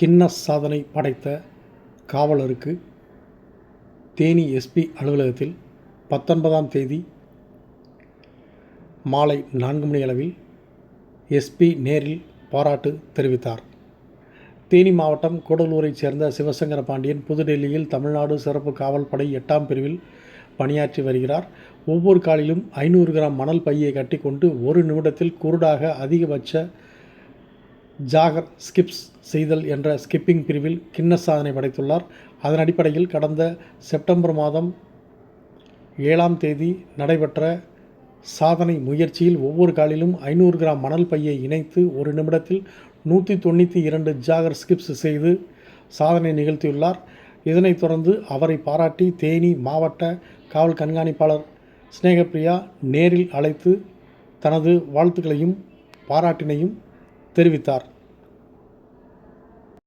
Guinness சாதனை படைத்த காவலருக்கு Theni SP அலுவலகத்தில் 19ஆம் தேதி மாலை 4 மணி அளவில் எஸ்பி நேரில் பாராட்டு தெரிவித்தார். தேனி மாவட்டம் கூடலூரைச் சேர்ந்த சிவசங்கர பாண்டியன் புதுடெல்லியில் தமிழ்நாடு சிறப்பு காவல் படை 8ஆம் பிரிவில் பணியாற்றி வருகிறார். ஒவ்வொரு காலிலும் 500 கிராம் மணல் பையை கட்டிக்கொண்டு 1 நிமிடத்தில் குருடாக அதிகபட்ச ஜாகர் ஸ்கிப்ஸ் செய்தல் என்ற ஸ்கிப்பிங் பிரிவில் கின்னஸ் சாதனை படைத்துள்ளார். அதன் அடிப்படையில் கடந்த செப்டம்பர் மாதம் 7ஆம் தேதி நடைபெற்ற சாதனை முயற்சியில் ஒவ்வொரு காலிலும் 500 கிராம் மணல் பையை இணைத்து 1 நிமிடத்தில் 192 ஜாகர் ஸ்கிப்ஸ் செய்து சாதனை நிகழ்த்தியுள்ளார். இதனைத் தொடர்ந்து அவரை பாராட்டி தேனி மாவட்ட காவல் கண்காணிப்பாளர் ஸ்னேகப்பிரியா நேரில் அழைத்து தனது வாழ்த்துக்களையும் பாராட்டினையும் தெரிவித்தார்.